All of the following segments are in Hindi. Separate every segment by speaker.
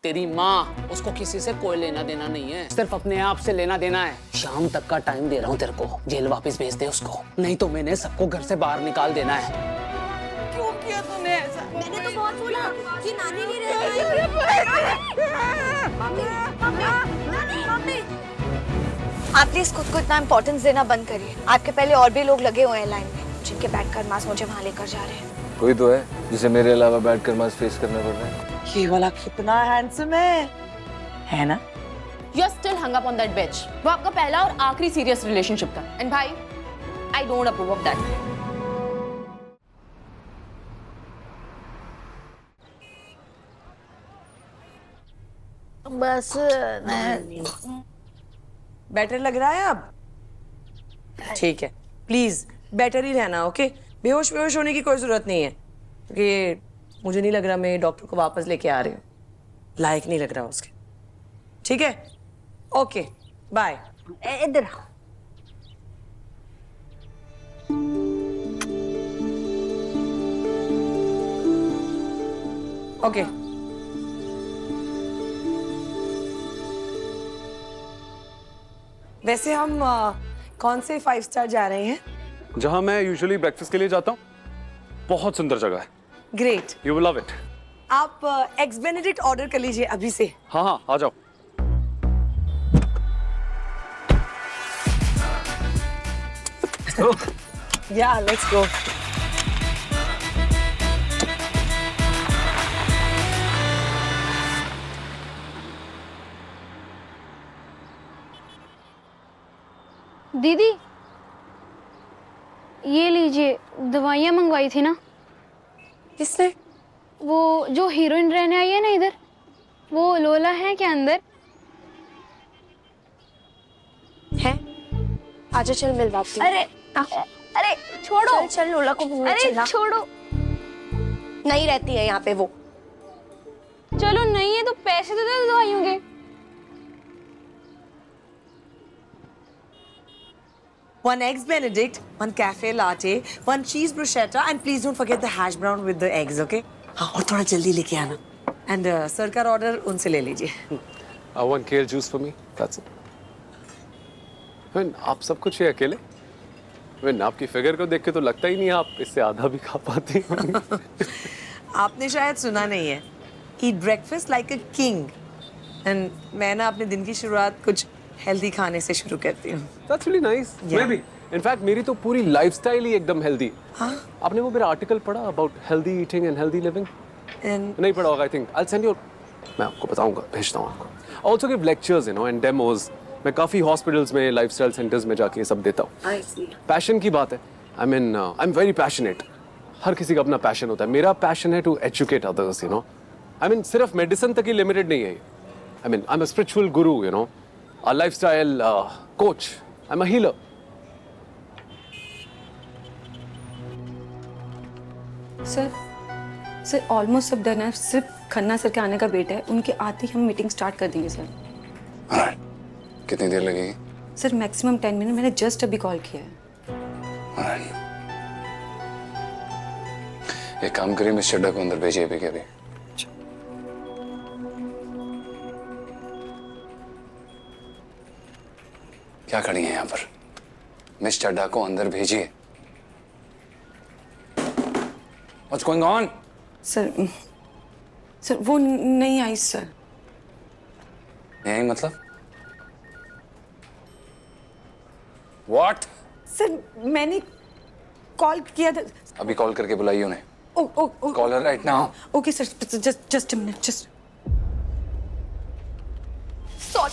Speaker 1: तेरी माँ, उसको किसी से कोई लेना देना नहीं है, सिर्फ अपने आप से लेना देना है। शाम तक का टाइम दे रहा हूँ तेरे को, जेल वापस भेज दे उसको, नहीं तो मैंने सबको घर से बाहर निकाल देना है।
Speaker 2: क्यों किया तूने ऐसा?
Speaker 3: मैंने तो बहुत बोला कि नानी नहीं रहती। मम्मी, आप प्लीज खुद को इतना इम्पोर्टेंस देना बंद करिए। आपके पहले और भी लोग लगे हुए हैं लाइन में, जिनके बैड कर्मास मुझे वहाँ लेकर जा रहे हैं।
Speaker 4: कोई तो है जिसे मेरे अलावा बैड कर्मास फेस करना पड़ रहा है।
Speaker 2: ये वाला कितना हैंडसम है ना?
Speaker 5: You are still hung up on that bitch. वो आपका पहला और आखिरी सीरियस रिलेशनशिप था। And भाई, I don't approve of that.
Speaker 3: बस
Speaker 2: बेटर लग रहा है अब? ठीक है, प्लीज बेटर ही रहना, ओके? बेहोश होने की कोई जरूरत नहीं है, क्योंकि मुझे नहीं लग रहा मैं डॉक्टर को वापस लेके आ रही हूँ, लायक नहीं लग रहा उसके। ठीक है, ओके, बाय।
Speaker 3: इधर
Speaker 2: ओके। वैसे हम कौन से 5 स्टार जा रहे हैं?
Speaker 6: जहां मैं यूजुअली ब्रेकफास्ट के लिए जाता हूँ। बहुत सुंदर जगह है।
Speaker 2: Great.
Speaker 6: You will love it.
Speaker 2: आप एग्स बेनेडिक्ट ऑर्डर कर लीजिए अभी से।
Speaker 6: हाँ हाँ, आ जाओ।
Speaker 2: या लेट्स गो।
Speaker 7: दीदी, ये लीजिए, दवाइयाँ मंगवाई थी ना?
Speaker 2: किसने?
Speaker 7: वो जो हीरोइन रहने आई है ना इधर, वो लोला है क्या अंदर?
Speaker 3: है, आजा चल मिलवाती हूँ।
Speaker 7: अरे छोड़ो।
Speaker 3: चल लोला को घूमने
Speaker 7: अरे
Speaker 3: चलना।
Speaker 7: छोड़ो।
Speaker 3: नहीं रहती है यहाँ पे वो।
Speaker 7: चलो नहीं है तो पैसे दे दो दवाइयों के।
Speaker 2: One eggs Benedict, one cafe latte, one cheese bruschetta, and please don't forget the hash brown with the eggs, okay? हाँ, और थोड़ा जल्दी लेके आना। And सर का ऑर्डर उनसे ले लीजिए।
Speaker 6: One kale juice for me. That's it. आप सब कुछ ये अकेले? आपकी फिगर को देख के तो लगता ही नहीं आप इससे आधा भी खा पाती हैं।
Speaker 2: आपने शायद सुना नहीं है। Eat breakfast like a king. And मैं ना अपने दिन की शुरुआत कुछ हेल्दी खाने से शुरू करती हूँ।
Speaker 6: That's really nice. मैं भी। In fact, मेरी तो पूरी लाइफस्टाइल ही एकदम हेल्दी।
Speaker 2: हाँ?
Speaker 6: आपने वो मेरा आर्टिकल पढ़ा about healthy eating and healthy living?
Speaker 2: And
Speaker 6: नहीं पढ़ा होगा, I think. I'll send you. मैं आपको बताऊंगा, भेजता हूँ आपको। Also give lectures, you know, and demos. मैं काफी हॉस्पिटल्स में, लाइफस्टाइल सेंटर्स में जाके ये सब देता हूँ।
Speaker 2: I see.
Speaker 6: पैशन की बात है। I am very passionate. हर किसी का अपना पैशन होता है। मेरा पैशन है to educate others, you know. सिर्फ मेडिसिन तक ही लिमिटेड नहीं है। I am a spiritual guru, you know, a lifestyle coach, I am a healer.
Speaker 8: Sir almost सब डन है, सिर्फ खन्ना सर के आने का वेट है। उनके आते ही हम मीटिंग स्टार्ट कर देंगे सर।
Speaker 4: Alright. कितनी देर लगेगी?
Speaker 8: सर मैक्सिमम 10 मिनट, मैंने जस्ट अभी कॉल किया है।
Speaker 4: Alright. एक काम करिए, मिस चड्डा को अंदर भेजिए अभी के अभी। क्या खड़ी हैं यहाँ पर? मिस चड्डा को अंदर भेजिए। What's going on?
Speaker 8: सर वो नहीं आई सर।
Speaker 4: नहीं आई मतलब? What?
Speaker 8: सर मैंने कॉल किया था।
Speaker 4: अभी कॉल करके बुलाइए उन्हें। Call her right now.
Speaker 8: Okay sir, just a minute, just.
Speaker 3: Sorry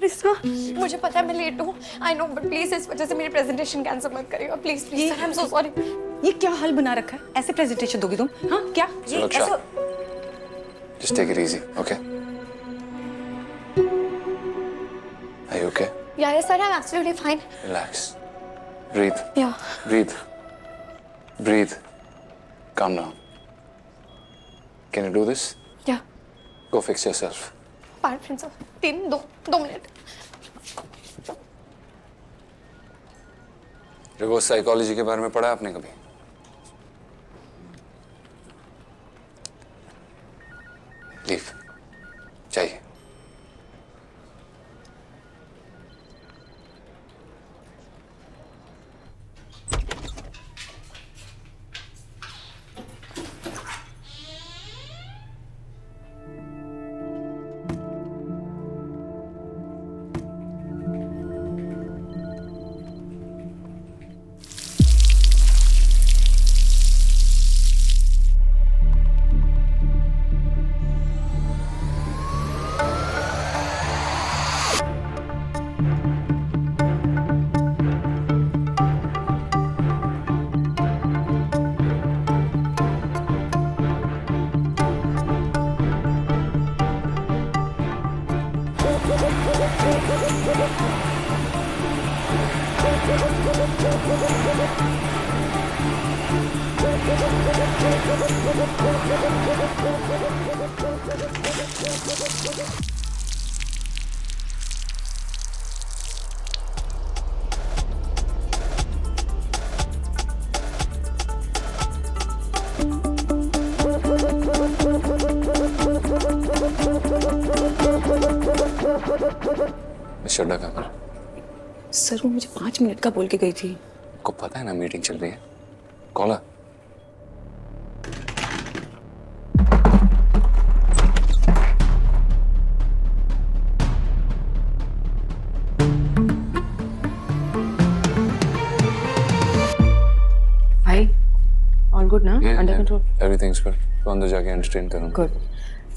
Speaker 3: sir. मुझे पता है मैं लेट हूँ। आई नो, बट प्लीज इस वजह से मेरी प्रेजेंटेशन कैंसिल मत करिएगा please please sir. I am so sorry.
Speaker 8: ये क्या हाल बना रखा है? ऐसे प्रेजेंटेशन दोगी तुम? हाँ क्या?
Speaker 4: सुरक्षा। Just take it easy, okay? Are you okay?
Speaker 3: Yeah, sir, I'm absolutely fine.
Speaker 4: Relax. Breathe.
Speaker 3: Yeah.
Speaker 4: Breathe. Calm down. Can you do this?
Speaker 3: Yeah.
Speaker 4: Go fix yourself.
Speaker 3: Fine, sir. 2 minute.
Speaker 4: Reverse psychology के बारे में पढ़ा आपने कभी? तकलीफ चाहिए। शड्डा कहाँ पर?
Speaker 8: सर वो मुझे 5 मिनट का बोल के गई थी।
Speaker 4: को पता है ना मीटिंग चल रही है। कॉल
Speaker 8: भाई ऑल गुड ना? Under control?
Speaker 4: Everything's good. तो अंदर जाके एंटरटेन करूँगा।
Speaker 8: गुड।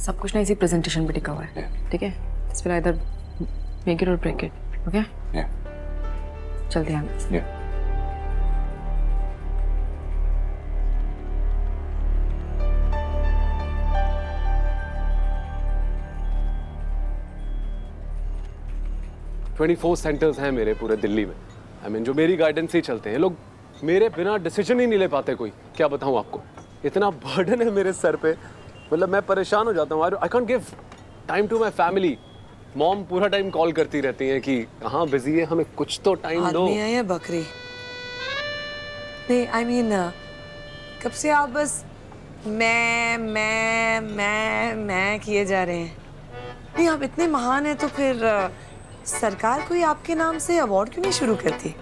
Speaker 8: सब कुछ ना इसी प्रेजेंटेशन पे टिका हुआ है। ठीक है, इस पर आइदर मेक इट और ब्रेक इट। ओके, चल ध्यान।
Speaker 4: Yeah.
Speaker 6: ट्वेंटी 24 सेंटर्स हैं मेरे पूरे दिल्ली में। आई मीन जो मेरी गाइडेंस ही चलते हैं। लोग मेरे बिना डिसीजन ही नहीं ले पाते कोई। क्या बताऊं आपको, इतना बर्डन है मेरे सर पे, मतलब मैं परेशान हो जाता हूँ। I can't give time to my family. Mom पूरा टाइम कॉल करती रहती हैं कि कहाँ बिजी है, हमें कुछ तो टाइम दो।
Speaker 2: आदमी है या बकरी? नहीं, आई मीन कब से आप बस मैं किए जा रहे हैं। नहीं, आप इतने महान हैं तो फिर सरकार कोई आपके नाम से अवार्ड क्यों नहीं शुरू करती?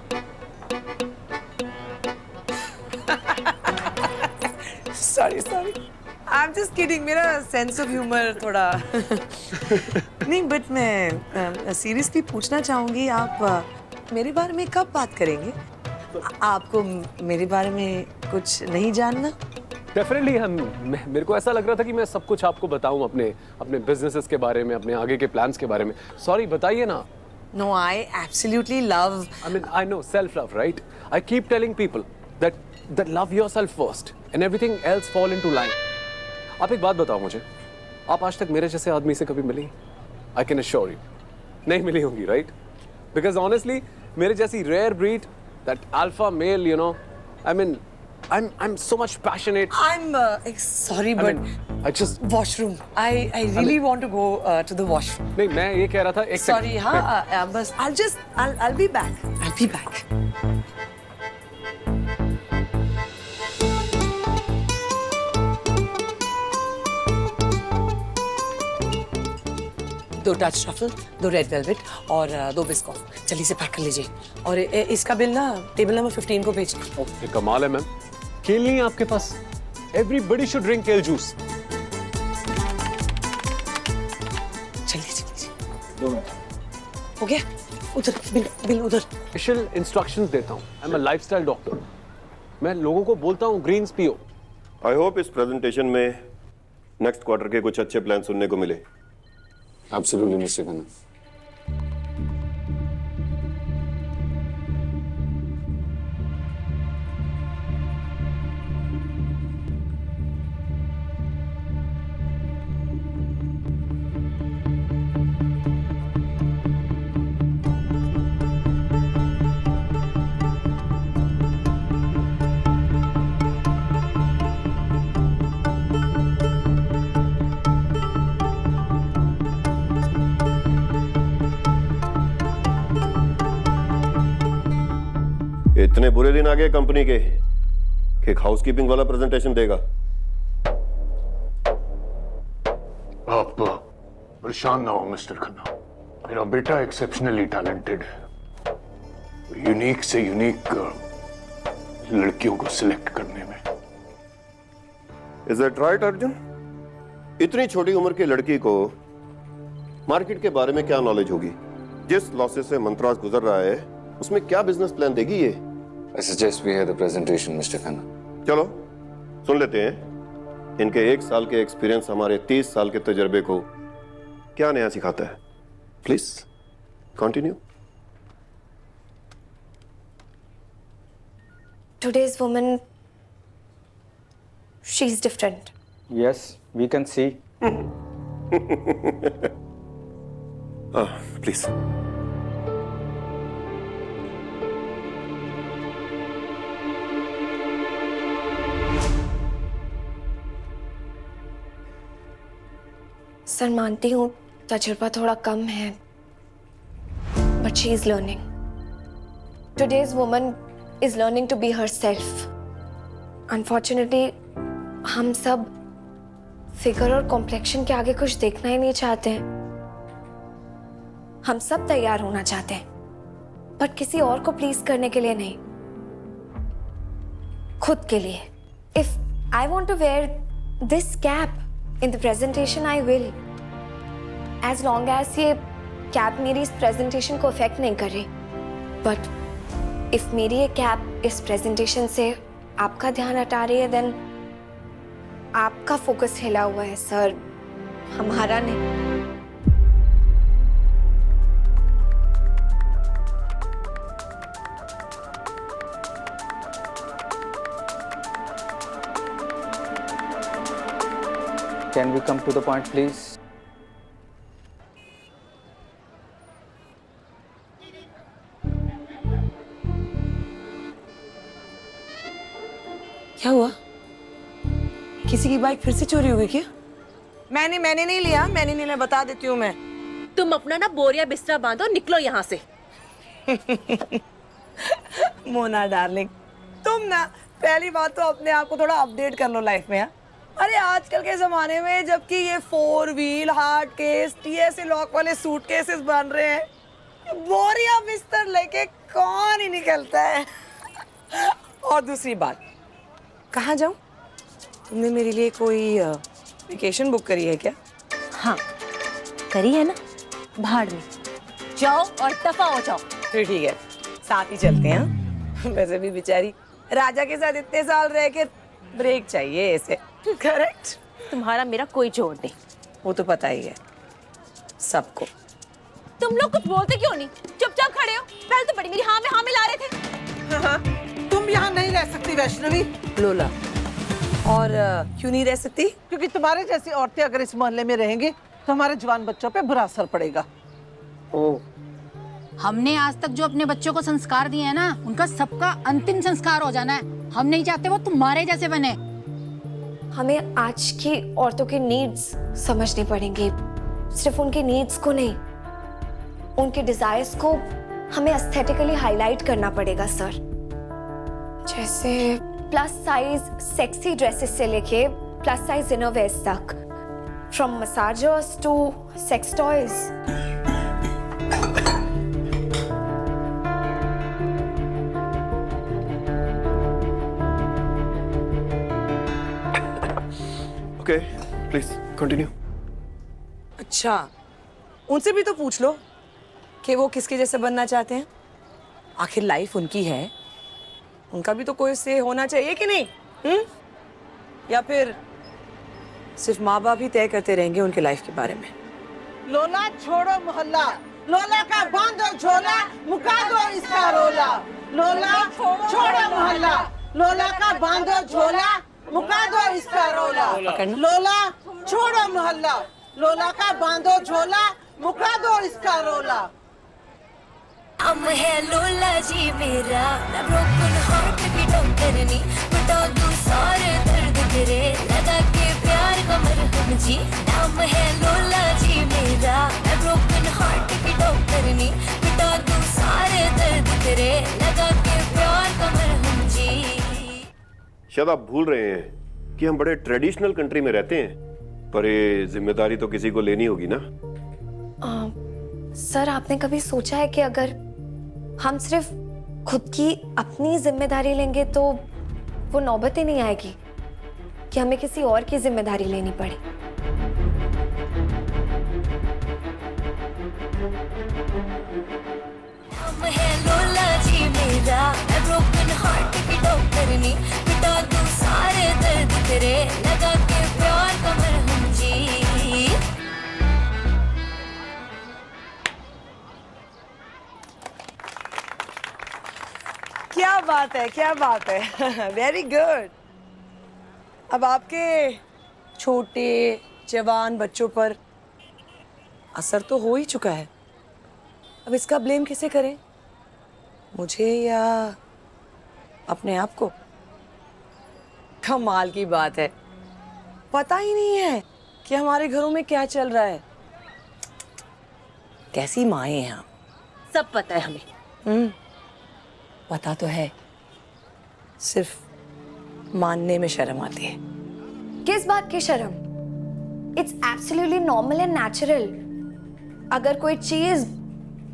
Speaker 2: Sorry I am just kidding. मेरा सेंस ऑफ ह्यूमर थोड़ा नहीं, बट मैं सीरियसली पूछना चाहूंगी, आप मेरे बारे में कब बात करेंगे? आपको मेरे बारे में कुछ नहीं जानना?
Speaker 6: डेफिनेटली मेरे को ऐसा लग रहा था कि मैं सब कुछ आपको बताऊं, अपने बिजनेसेस के बारे में, अपने आगे के प्लान्स के बारे में। सॉरी, बताइए ना।
Speaker 2: No, I absolutely love.
Speaker 6: I mean, I know self-love, right? I keep telling people that love yourself first, and everything else fall into line. आप एक बात बताओ मुझे, आप आज तक मेरे जैसे आदमी से कभी मिली? I can assure you, नहीं मिली होंगी, right? Because honestly, मेरे जैसी rare breed, that alpha male, you know, I mean, I'm so much passionate.
Speaker 2: I'm sorry, but
Speaker 6: I just
Speaker 2: washroom. I really want to go to the washroom.
Speaker 6: नहीं, मैं ये कह रहा था एक
Speaker 2: Sorry, हाँ, बस I'll be back. I'll be back. दो टच ट्रफल, 2 रेड वेलवेट और 2 बिस्कॉफ। जल्दी से पैक कर लीजिए। और इसका बिल ना टेबल नंबर 15 को भेज दो।
Speaker 6: ये कमाल है मैम, केल नहीं है आपके पास? Everybody should drink kale juice.
Speaker 2: चलिए। हो गया? उधर बिल उधर।
Speaker 6: स्पेशल इंस्ट्रक्शंस देता हूँ। आई एम अ लाइफस्टाइल डॉक्टर। मैं लोगों को बोलता हूँ ग्रीन्स पियो।
Speaker 9: आई होप इस प्रेजेंटेशन में नेक्स्ट क्वार्टर के कुछ अच्छे प्लान सुनने को मिले।
Speaker 4: Absolutely mister Khanna.
Speaker 9: इतने बुरे दिन आ गए कंपनी के कि एक हाउसकीपिंग वाला प्रेजेंटेशन देगा।
Speaker 10: आप परेशान ना हो मिस्टर खन्ना, मेरा बेटा एक्सेप्शनली टैलेंटेड है, यूनिक से यूनिक लड़कियों को सिलेक्ट करने में।
Speaker 9: Is that right Arjun? इतनी छोटी उम्र की लड़की को मार्केट के बारे में क्या नॉलेज होगी? जिस लॉसेस से मंत्रास गुजर रहा है उसमें क्या बिजनेस प्लान देगी ये?
Speaker 4: I suggest we hear the presentation, Mr. Khanna.
Speaker 9: चलो सुन लेते हैं इनके 1 साल के एक्सपीरियंस हमारे 30 साल के तजर्बे को क्या नया सिखाता है। Please continue.
Speaker 3: Today's woman, she's different.
Speaker 11: Yes, we can see.
Speaker 9: Please.
Speaker 3: Sir मानती हूँ तजुर्बा थोड़ा कम है, but she is learning. Today's woman is learning to be herself. Unfortunately हम सब फिगर और कॉम्प्लेक्शन के आगे कुछ देखना ही नहीं चाहते हैं। हम सब तैयार होना चाहते हैं, बट किसी और को प्लीज करने के लिए नहीं, खुद के लिए। If I want to wear this cap in the presentation I will, as long as ये कैप मेरी इस प्रेजेंटेशन को अफेक्ट नहीं कर रही। बट इफ मेरी ये कैप इस प्रेजेंटेशन से आपका ध्यान हटा रही है, देन आपका फोकस हिला हुआ है सर, हमारा नहीं।
Speaker 11: Can we come to the point, please?
Speaker 2: क्या हुआ? किसी की बाइक फिर से चोरी हो गई क्या? मैंने नहीं लिया, मैंने नहीं लिया, बता देती हूँ मैं।
Speaker 5: तुम अपना ना बोरिया बिस्तरा बांधो, निकलो यहाँ से।
Speaker 2: मोना डार्लिंग, तुम ना पहली बात तो अपने आप को थोड़ा अपडेट कर लो लाइफ में। अरे आजकल के जमाने में जबकि ये 4 wheel hard case TSA lock वाले सूटकेसेस बन रहे हैं, बोरिया बिस्तर लेके कौन ही निकलता है। और दूसरी बात, कहाँ जाऊँ? तुमने मेरे लिए कोई वेकेशन बुक करी है क्या?
Speaker 5: हाँ करी है ना, भाड़ में जाओ और दफा हो जाओ।
Speaker 2: फिर ठीक है, साथ ही चलते हैं। वैसे भी बेचारी राजा के साथ इतने साल रह के ब्रेक चाहिए इसे। करेक्ट।
Speaker 5: तुम्हारा मेरा कोई जोड़ नहीं।
Speaker 2: वो तो पता ही है सबको।
Speaker 5: तुम लोग कुछ बोलते क्यों नहीं? चुपचाप खड़े हो। पहले तो बड़ी मेरी हाँ में हाँ मिला रहे थे।
Speaker 12: तुम यहाँ नहीं रह सकती वैष्णवी।
Speaker 2: लोला, और क्यों नहीं रह सकती?
Speaker 12: क्योंकि तुम्हारे जैसी औरतें अगर इस मोहल्ले में रहेंगी तो हमारे जवान बच्चों पे बुरा असर पड़ेगा।
Speaker 2: ओ,
Speaker 13: हमने आज तक जो अपने बच्चों को संस्कार दिए हैं ना, उनका सबका अंतिम संस्कार हो जाना है। हम नहीं चाहते वो तुम्हारे जैसे बने।
Speaker 3: हमें आज की औरतों की नीड्स समझनी पड़ेंगी, सिर्फ उनकी नीड्स को नहीं, उनके डिजायर्स को हमें एस्थेटिकली हाईलाइट करना पड़ेगा सर। जैसे प्लस साइज सेक्सी ड्रेसेस से लेके प्लस साइज इनरवेयर्स तक, from massagers to sex toys.
Speaker 9: Okay, please continue.
Speaker 2: अच्छा, उनसे भी तो पूछ लो कि वो किसके जैसे बनना चाहते हैं। आखिर लाइफ उनकी है, उनका भी तो कोई से होना चाहिए कि नहीं? या फिर सिर्फ माँ बाप ही तय करते रहेंगे उनके लाइफ के बारे में?
Speaker 12: लोला छोड़ो मोहल्ला, लोला का बांधो झोला, मुका दो इसका रोला। लोला छोड़ो मोहल्ला, लोला का बांधो झोला, मुका दो इसका रोला। लोला छोड़ो मोहल्ला, लोला का बांधो झोला, मुका दो इसका रोला।
Speaker 14: हम है लोला जी मेरा, मैं ब्रोकन हार्ट की डॉक्टरनी, बता दूं सारे दर्द तेरे, लगा के प्यार का मरहम जी। नाम है लोला जी मेरा, मैं ब्रोकन हार्ट की डॉक्टरनी, बता दूं सारे दर्द तेरे, लगा के प्यार का मरहम जी।
Speaker 9: शायद आप भूल रहे हैं कि हम बड़े ट्रेडिशनल कंट्री में रहते हैं। पर ये जिम्मेदारी तो किसी को लेनी होगी ना।
Speaker 3: सर आपने कभी सोचा है कि अगर हम सिर्फ खुद की अपनी जिम्मेदारी लेंगे तो वो नौबत ही नहीं आएगी कि हमें किसी और की जिम्मेदारी लेनी पड़े।
Speaker 14: हम है लोला जी मेरा, मैं ब्रोकन हार्ट की डॉक्टरनी, मिटा दूं सारे दर्द तेरे, लगा के प्यार का मरहम जी।
Speaker 2: क्या बात है, क्या बात है। Very good. अब आपके छोटे जवान बच्चों पर असर तो हो ही चुका है। अब इसका ब्लेम किसे करें, मुझे या अपने आप को? कमाल की बात है, पता ही नहीं है कि हमारे घरों में क्या चल रहा है। कैसी माएं हैं आप।
Speaker 5: सब पता है हमें।
Speaker 2: पता तो है, सिर्फ मानने में शर्म आती है।
Speaker 3: किस बात की शर्म? It's absolutely normal and natural. अगर कोई चीज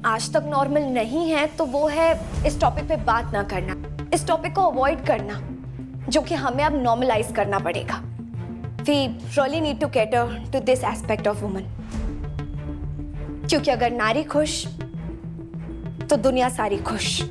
Speaker 3: आज तक नॉर्मल नहीं है तो वो है इस टॉपिक पे बात ना करना, इस टॉपिक को अवॉइड करना, जो कि हमें अब नॉर्मलाइज करना पड़ेगा। We really need to cater to this aspect of woman. क्योंकि अगर नारी खुश तो दुनिया सारी खुश।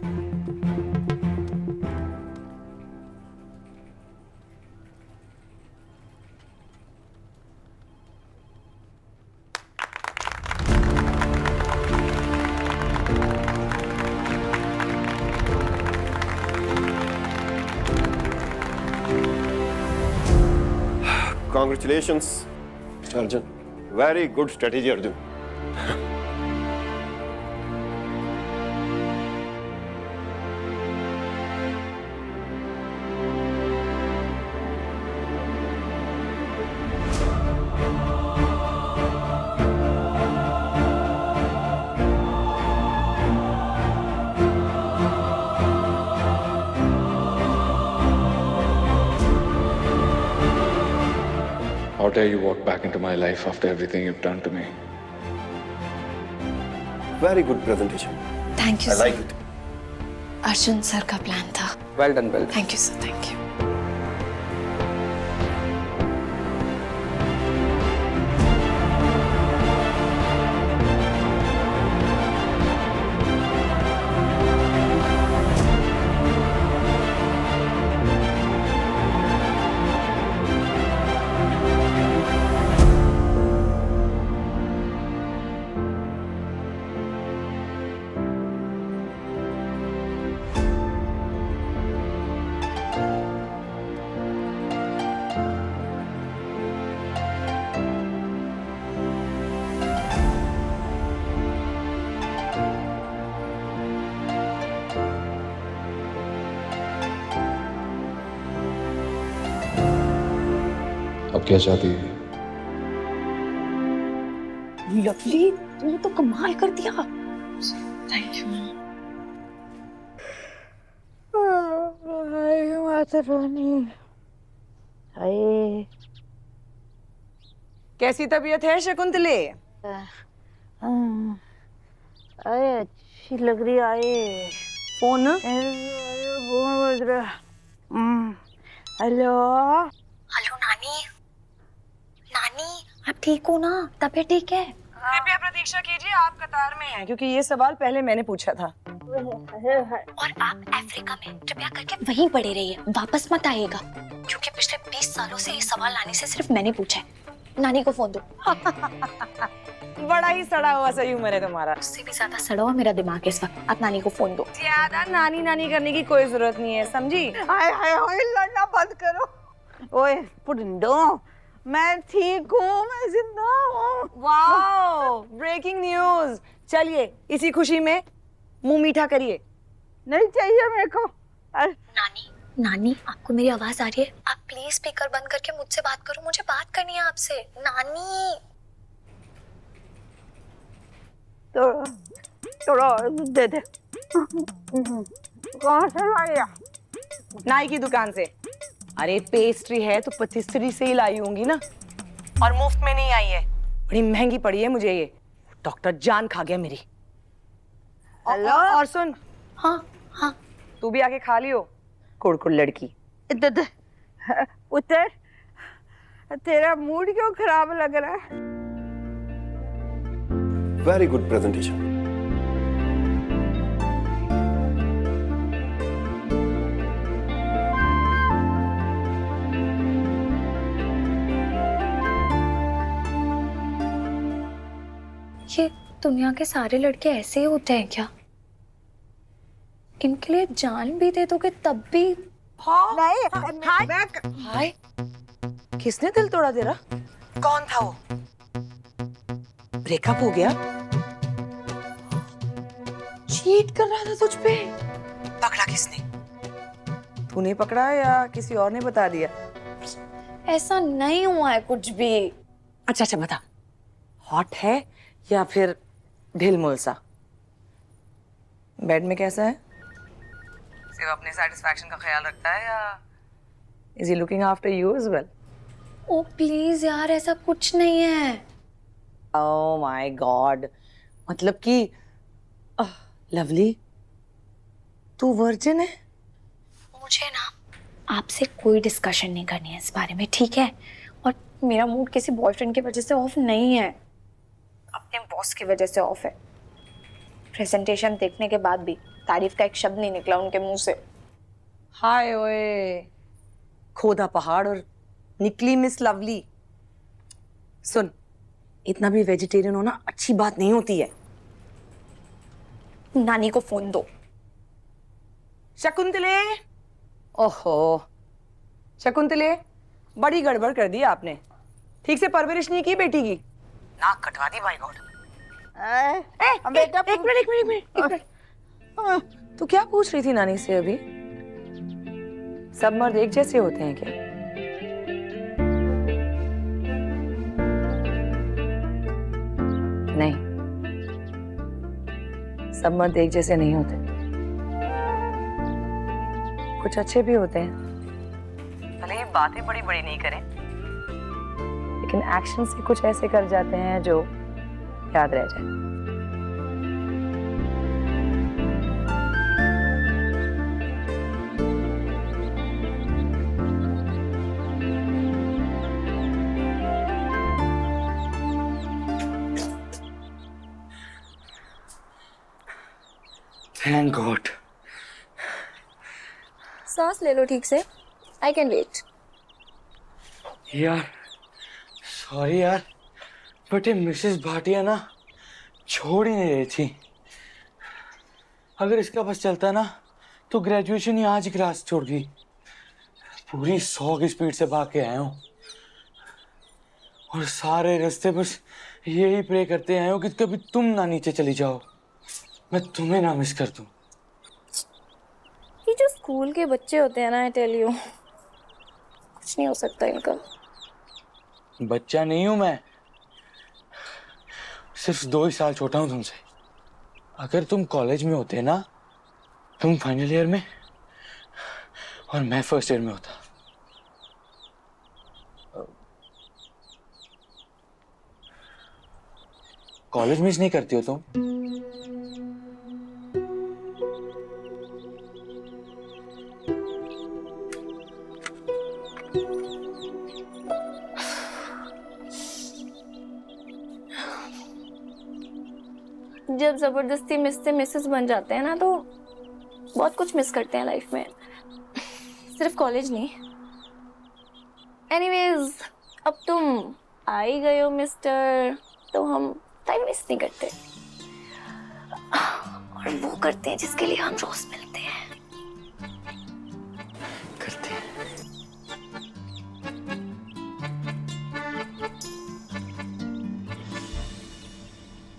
Speaker 9: Congratulations, Arjun. Very good strategy, Arjun.
Speaker 4: How dare you walk back into my life after everything you've done to me?
Speaker 9: Very good presentation.
Speaker 3: Thank you
Speaker 9: I like it.
Speaker 3: Arjun sir का प्लान था।
Speaker 11: Well done, well done.
Speaker 3: Thank you sir, thank you.
Speaker 4: अब क्या चाहती है?
Speaker 3: लवली, तुमने तो कमाल कर दिया। Thank you.
Speaker 2: कैसी तबीयत है शकुंतले?
Speaker 12: अरे अच्छी लग रही है।
Speaker 2: फोन ना?
Speaker 12: फोन बज रहा। हेलो
Speaker 3: हेलो नानी। नानी आप ठीक हो ना? तबीयत ठीक है?
Speaker 2: कृपया प्रतीक्षा कीजिए, आप कतार में हैं, क्योंकि ये सवाल पहले मैंने पूछा था।
Speaker 3: और आप अफ्रीका में कृपया करके वहीं पड़े रहिए, वापस मत आइएगा, क्योंकि पिछले 20 सालों से ये सवाल नानी से सिर्फ मैंने पूछा है। नानी को फोन दो।
Speaker 2: बड़ा ही सड़ा हुआ सही उम्र है तुम्हारा।
Speaker 3: उससे भी ज्यादा सड़ा हुआ मेरा दिमाग इस वक्त। आप नानी को फोन दो।
Speaker 2: ज्यादा नानी नानी करने की कोई जरूरत नहीं है, समझी?
Speaker 12: हाय हाय हाय, लड़ना बंद करो। ओए पुडिंडो, मैं ठीक हूँ, मैं जिंदा हूँ।
Speaker 2: Wow, breaking news. चलिए इसी खुशी में मुंह मीठा करिए।
Speaker 12: नहीं चाहिए मेरे को।
Speaker 3: नानी, नानी आपको मेरी आवाज आ रही है? आप प्लीज स्पीकर बंद करके मुझसे बात करो, मुझे बात करनी है आपसे। नानी
Speaker 12: तो दे दे। कहाँ से लाया?
Speaker 2: नाई की दुकान से। अरे पेस्ट्री है तो पथिस्त्री से ही लाई होंगी ना। और मुफ्त में नहीं आई है, बड़ी महंगी पड़ी है मुझे ये। डॉक्टर जान खा गया मेरी। हेलो और सुन,
Speaker 5: हाँ हाँ,
Speaker 2: तू भी आके खा लियो। कुड़कुड़ लड़की।
Speaker 12: उतर, तेरा मूड क्यों खराब लग रहा है?
Speaker 9: Very good presentation.
Speaker 3: ये दुनिया के सारे लड़के ऐसे ही होते हैं क्या? इनके लिए जान भी दे दोगे तब भी?
Speaker 12: नहीं,
Speaker 2: हाय, किसने दिल तोड़ा तेरा? कौन था वो? ब्रेकअप हो गया? चीट कर रहा था तुझ पे? पकड़ा किसने? तूने पकड़ा या किसी और ने बता दिया?
Speaker 3: ऐसा नहीं हुआ है कुछ भी।
Speaker 2: अच्छा अच्छा बता, हॉट है या फिर ढिलमुल सा? बेड में कैसा है? सिर्फ अपने सेटिस्फैक्शन का ख्याल रखता है या is he looking after you as well?
Speaker 3: Oh please यार, ऐसा कुछ नहीं है।
Speaker 2: ओह माय गॉड, मतलब कि लवली तू वर्जिन है?
Speaker 3: मुझे ना आपसे कोई डिस्कशन नहीं करनी है इस बारे में, ठीक है? और मेरा मूड किसी बॉयफ्रेंड की वजह से ऑफ नहीं है, अपने बॉस की वजह से ऑफ है। प्रेजेंटेशन देखने के बाद भी तारीफ का एक शब्द नहीं निकला उनके मुंह से।
Speaker 2: हाय ओए, खोदा पहाड़ और निकली मिस लवली। सुन, इतना भी वेजिटेरियन होना अच्छी बात नहीं होती है।
Speaker 3: नानी को फोन दो।
Speaker 2: शकुंतले, ओहो शकुंतले, बड़ी गड़बड़ कर दी आपने। ठीक से परवरिश नहीं की बेटी की, नाक कटवा दी। My God.
Speaker 12: बेटा
Speaker 2: एक मिनट। तू क्या पूछ रही थी नानी से अभी? सब मर्द एक जैसे होते हैं क्या? नहीं, सब मर्द एक जैसे नहीं होते। कुछ अच्छे भी होते हैं, भले ही बातें बड़ी बड़ी नहीं करें, लेकिन एक्शन से कुछ ऐसे कर जाते हैं जो याद रह जाए।
Speaker 11: Thank God.
Speaker 3: सांस ले लो ठीक से। I can wait.
Speaker 11: यार सॉरी यार, बट ये मिसेस भाटिया ना छोड़ ही नहीं रही थी। अगर इसका बस चलता ना तो ग्रेजुएशन ही आज क्लास छोड़ गई। पूरी 100 की स्पीड से भाग के आया हूँ और सारे रास्ते बस यही प्रे करते आए हो कि कभी तुम ना नीचे चली जाओ, मैं तुम्हें ना मिस कर दूं।
Speaker 3: ये जो स्कूल के बच्चे होते हैं ना, आई टेल यू, कुछ नहीं हो सकता इनका।
Speaker 11: बच्चा नहीं हूं मैं, सिर्फ 2 ही साल छोटा हूं तुमसे। अगर तुम कॉलेज में होते ना, तुम फाइनल ईयर में और मैं फर्स्ट ईयर में होता। कॉलेज मिस नहीं करती हो तुम?
Speaker 3: जब जबरदस्ती मिस से मिसेस बन जाते हैं ना, तो बहुत कुछ मिस करते हैं लाइफ में, सिर्फ कॉलेज नहीं। एनीवेज, अब तुम आ ही गए हो मिस्टर, तो हम टाइम वेस्ट नहीं करते और वो करते हैं जिसके लिए हम रोज मिलते हैं।
Speaker 11: करते हैं।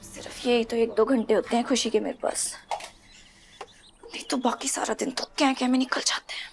Speaker 3: सिर्फ यही तो 1-2 घंटे होते हैं खुशी के मेरे पास, नहीं तो बाकी सारा दिन तो क्या में निकल जाते हैं।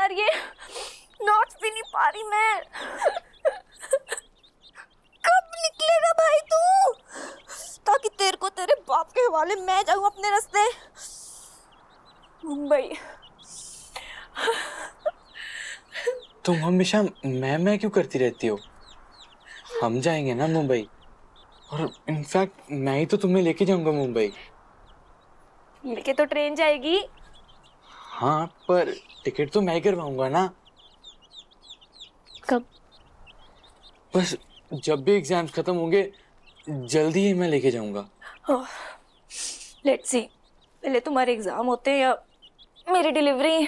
Speaker 3: यार, ये नोट्स भी नहीं पा रही मैं। कब निकलेगा भाई तू, ताकि तेरे को तेरे बाप के हवाले मैं जाऊं अपने रास्ते। मुंबई।
Speaker 11: तुम हमेशा मैं क्यों करती रहती हो? हम जाएंगे ना मुंबई, और इनफैक्ट मैं ही तो तुम्हें लेके जाऊंगा मुंबई।
Speaker 3: लेके तो ट्रेन जाएगी।
Speaker 11: हाँ, पर टिकट तो मैं ही करवाऊंगा ना।
Speaker 3: कब?
Speaker 11: बस जब भी एग्जाम्स खत्म होंगे जल्दी ही मैं लेके जाऊंगा।
Speaker 3: लेट्स सी, पहले तुम्हारे एग्जाम होते हैं या मेरी डिलीवरी।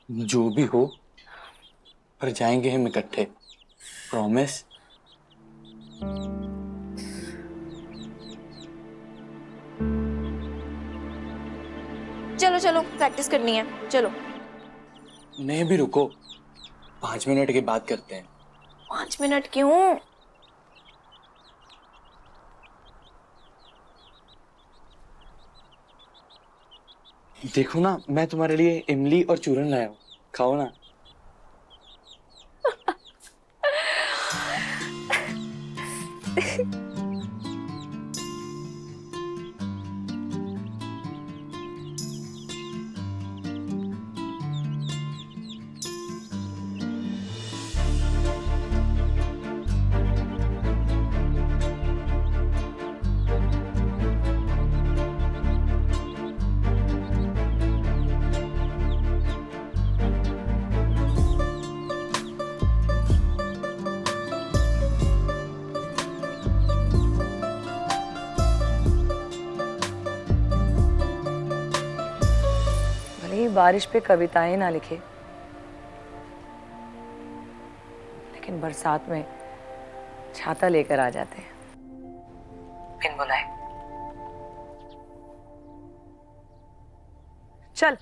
Speaker 11: जो भी हो, पर जाएंगे हम इकट्ठे, प्रॉमिस।
Speaker 3: चलो चलो, प्रैक्टिस करनी है, चलो।
Speaker 11: नहीं, भी रुको, 5 मिनट की बात करते हैं।
Speaker 3: 5 मिनट क्यों?
Speaker 11: देखो ना, मैं तुम्हारे लिए इमली और चूरन लाया हूँ, खाओ ना।
Speaker 2: बारिश पे कविताएं ना लिखे, लेकिन बरसात में छाता लेकर आ जाते हैं बिन बुलाए। चल,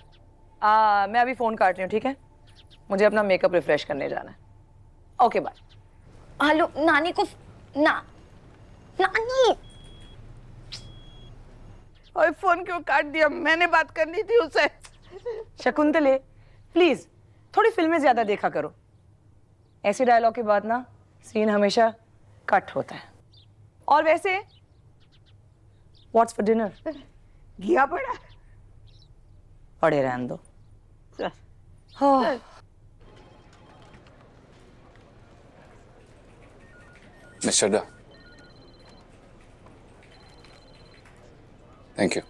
Speaker 2: मैं अभी फोन काट रही हूँ, ठीक है? मुझे अपना मेकअप रिफ्रेश करने जाना है। Okay, bye.
Speaker 3: हेलो, नानी को नानी।
Speaker 12: और फोन क्यों काट दिया? मैंने बात करनी थी उससे।
Speaker 2: शकुंतले, प्लीज थोड़ी फिल्में ज्यादा देखा करो। ऐसे डायलॉग के बाद ना सीन हमेशा कट होता है। और वैसे व्हाट्स फॉर डिनर?
Speaker 12: घिया पड़ा।
Speaker 2: पड़े रहने दो।
Speaker 4: Miss Chadda. Thank you.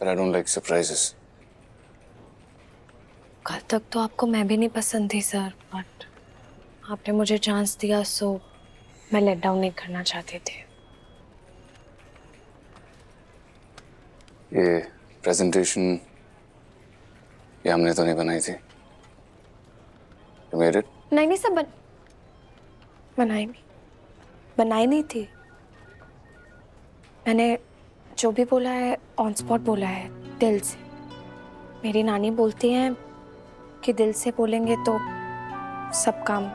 Speaker 4: But I don't like surprises.
Speaker 3: कल तक तो आपको मैं भी नहीं पसंद थी सर, बट आपने मुझे चांस दिया, सो मैं लेट डाउन नहीं करना चाहती थी।
Speaker 4: ये प्रेजेंटेशन ये हमने तो नहीं बनाई थी। You made it?
Speaker 3: नहीं सर, बनाई नहीं थी। मैंने जो भी बोला है ऑन स्पॉट बोला है, दिल से। मेरी नानी बोलती हैं कि दिल से बोलेंगे तो सब काम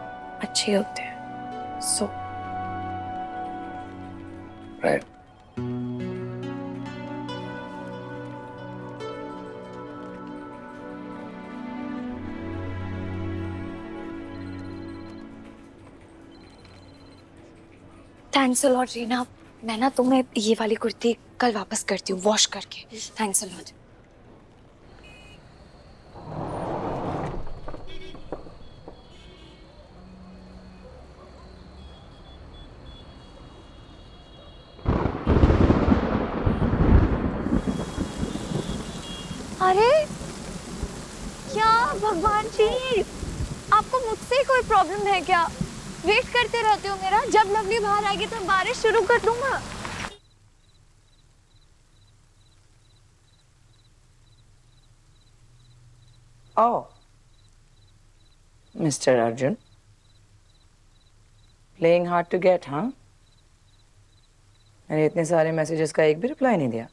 Speaker 3: अच्छे होते हैं। सो
Speaker 4: Right.
Speaker 3: Thanks a lot Reena. मैं ना तुम्हें ये वाली कुर्ती कल वापस करती हूँ वॉश करके। Thanks a lot. अरे क्या भगवान जी, आपको मुझसे कोई प्रॉब्लम है क्या? वेट करते रहते हो मेरा। जब लवली बाहर आएगी तो बारिश शुरू कर दूंगा।
Speaker 2: Oh, Mr. Arjun, playing hard to get, हाँ? मैंने इतने सारे मैसेजेस का एक भी रिप्लाई नहीं दिया।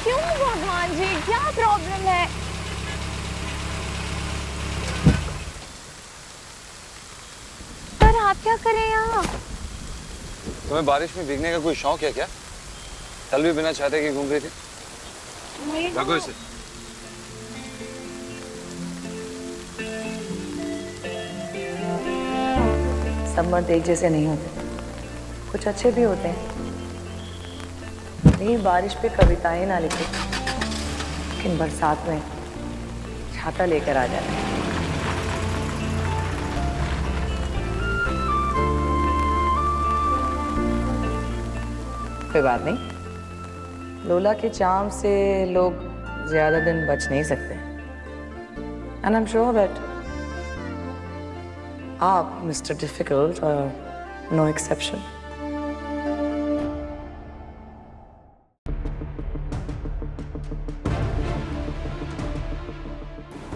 Speaker 3: क्यों भगवान जी, क्या प्रॉब्लम है? पर आप क्या करें यहाँ?
Speaker 4: तुम्हें बारिश में भीगने का कोई शौक है क्या? कल भी बिना छाते के घूम रही थी।
Speaker 6: भागो इसे।
Speaker 2: सब मर्द एक जैसे नहीं होते, कुछ अच्छे भी होते हैं। नहीं बारिश पे कविताएं ना लिखे, लेकिन बरसात में छाता लेकर आ जाते हैं। कोई बात नहीं, लोला के चाम से लोग ज्यादा दिन बच नहीं सकते। And I am sure that आप मिस्टर डिफिकल्ट नो एक्सेप्शन।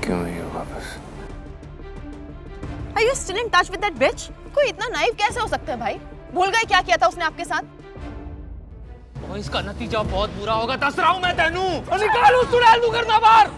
Speaker 4: क्यों नहीं हो वापस?
Speaker 5: Are you still in touch with that bitch? कोई इतना नाइव कैसे हो सकता है भाई? भूल गए क्या किया था उसने आपके साथ?
Speaker 1: इसका नतीजा बहुत बुरा होगा, दस रहा हूं मैं तेनू। निकाल उस चुड़ैल को करना बाहर।